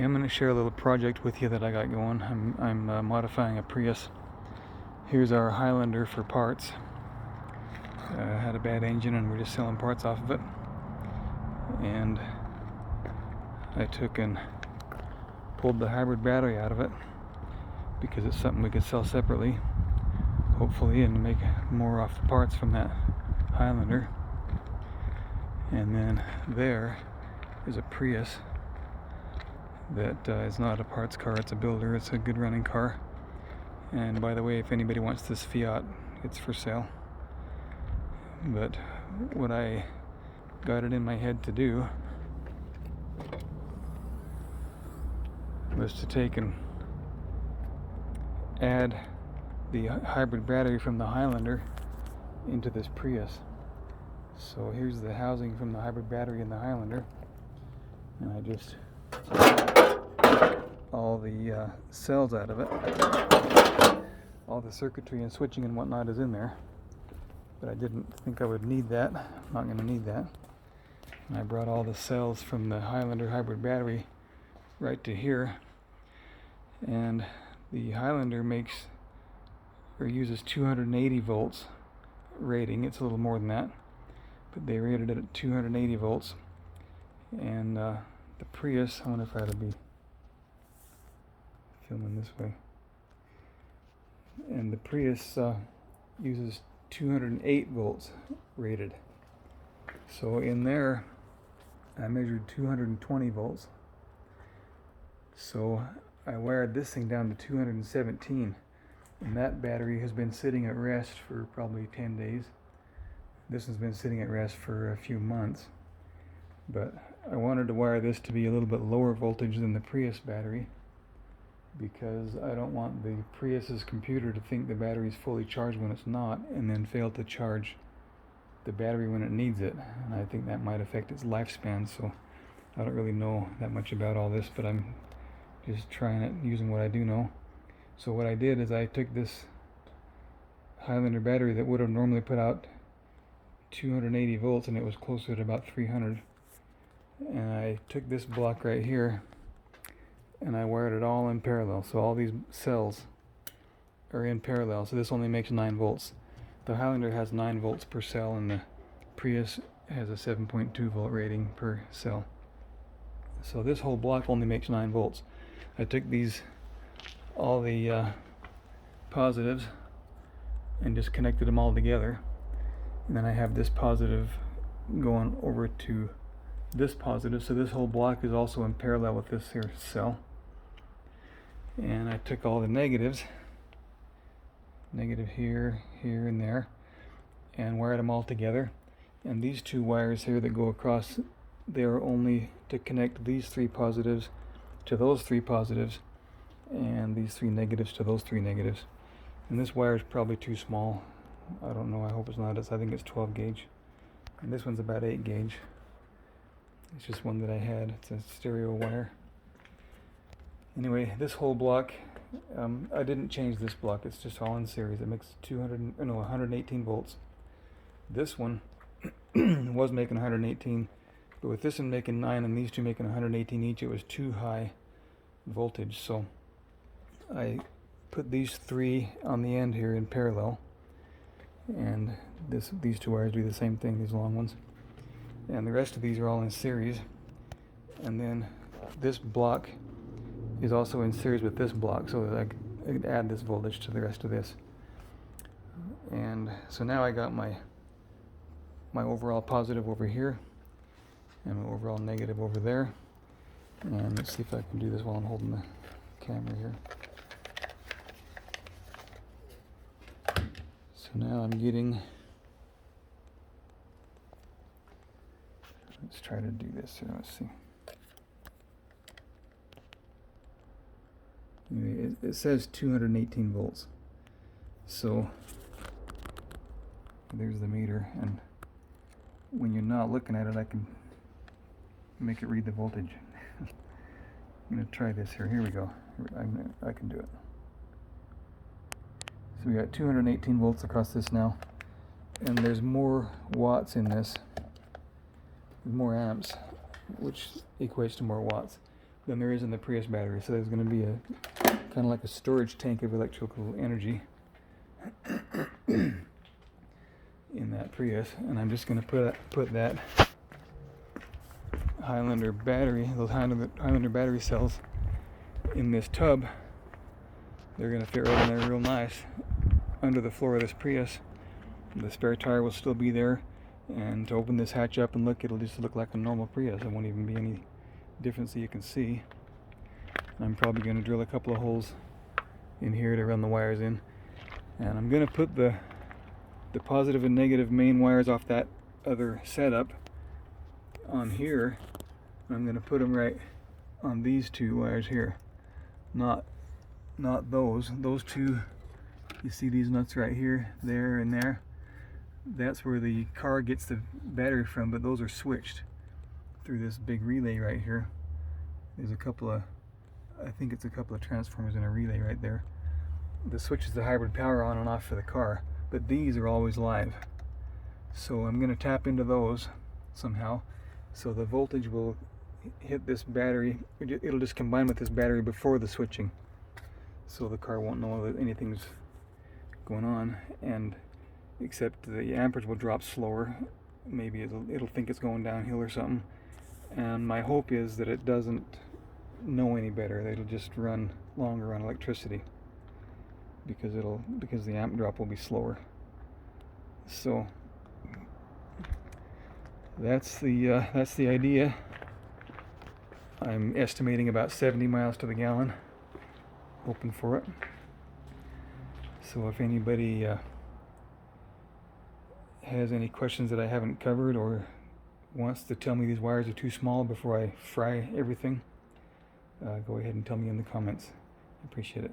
Okay, I'm going to share a little project with you that I got going. I'm modifying a Prius. Here's our Highlander for parts. Had a bad engine and we're just selling parts off of it. And I took and pulled the hybrid battery out of it because it's something we could sell separately, hopefully, and make more off the parts from that Highlander. And then there is a Prius that is not a parts car, it's a builder, it's a good running car. And by the way, if anybody wants this Fiat, it's for sale. But what I got it in my head to do was to take and add the hybrid battery from the Highlander into this Prius. So here's the housing from the hybrid battery in the Highlander, and I just all the cells out of it. All the circuitry and switching and whatnot is in there, but I didn't think I would need that. I'm not going to need that. And I brought all the cells from the Highlander hybrid battery right to here. And the Highlander uses 280 volts rating. It's a little more than that, but they rated it at 280 volts. And the Prius, I wonder if I ought to be filming this way. And the Prius uses 208 volts rated. So in there, I measured 220 volts. So I wired this thing down to 217. And that battery has been sitting at rest for probably 10 days. This one's been sitting at rest for a few months. But I wanted to wire this to be a little bit lower voltage than the Prius battery, because I don't want the Prius's computer to think the battery is fully charged when it's not, and then fail to charge the battery when it needs it. And I think that might affect its lifespan, so I don't really know that much about all this, but I'm just trying it using what I do know. So what I did is I took this Highlander battery that would have normally put out 280 volts, and it was closer to about 300. And I took this block right here and I wired it all in parallel. So all these cells are in parallel. So this only makes 9 volts. The Highlander has 9 volts per cell, and the Prius has a 7.2 volt rating per cell. So this whole block only makes 9 volts. I took all the positives and just connected them all together. And then I have this positive going over to this positive. So this whole block is also in parallel with this here cell. And I took all the negatives, negative here, here, and there, and wired them all together. And these two wires here that go across, they are only to connect these 3 positives to those 3 positives, and these 3 negatives to those 3 negatives. And this wire is probably too small. I don't know, I hope it's not. I think it's 12 gauge. And this one's about 8 gauge. It's just one that I had. It's a stereo wire. Anyway, this whole block, I didn't change this block. It's just all in series. It makes 118 volts. This one was making 118, but with this one making 9 and these two making 118 each, it was too high voltage. So I put these 3 on the end here in parallel, and these 2 wires do the same thing, these long ones. And the rest of these are all in series. And then this block is also in series with this block, so that I could add this voltage to the rest of this. And so now I got my overall positive over here and my overall negative over there. And let's see if I can do this while I'm holding the camera here. So now I'm getting, let's try to do this here. Let's see. Anyway, it says 218 volts. So there's the meter, and when you're not looking at it, I can make it read the voltage. I'm going to try this here. Here we go. I can do it. So we got 218 volts across this now, and there's more watts in this, more amps, which equates to more watts. than there is in the Prius battery. So there's going to be a kind of like a storage tank of electrical energy in that Prius, and I'm just going to put that Highlander battery, those Highlander battery cells, in this tub. They're going to fit right in there real nice under the floor of this Prius. The spare tire will still be there, and to open this hatch up and look, it'll just look like a normal Prius. There won't even be any difference that you can see. I'm probably going to drill a couple of holes in here to run the wires in, and I'm going to put the positive and negative main wires off that other setup on here. I'm going to put them right on these two wires here, not those two. You see these nuts right here, there, and there. That's where the car gets the battery from, but those are switched through this big relay right here. There's a couple of, I think it's a couple of transformers and a relay right there. The switches the hybrid power on and off for the car, but these are always live. So I'm going to tap into those somehow, so the voltage will hit this battery. It'll just combine with this battery before the switching, so the car won't know that anything's going on, and except the amperage will drop slower. Maybe it'll think it's going downhill or something, and my hope is that it doesn't know any better, that it'll just run longer on electricity, because the amp drop will be slower. So that's the idea. I'm estimating about 70 miles to the gallon, hoping for it. So if anybody has any questions that I haven't covered, or wants to tell me these wires are too small before I fry everything, go ahead and tell me in the comments. I appreciate it.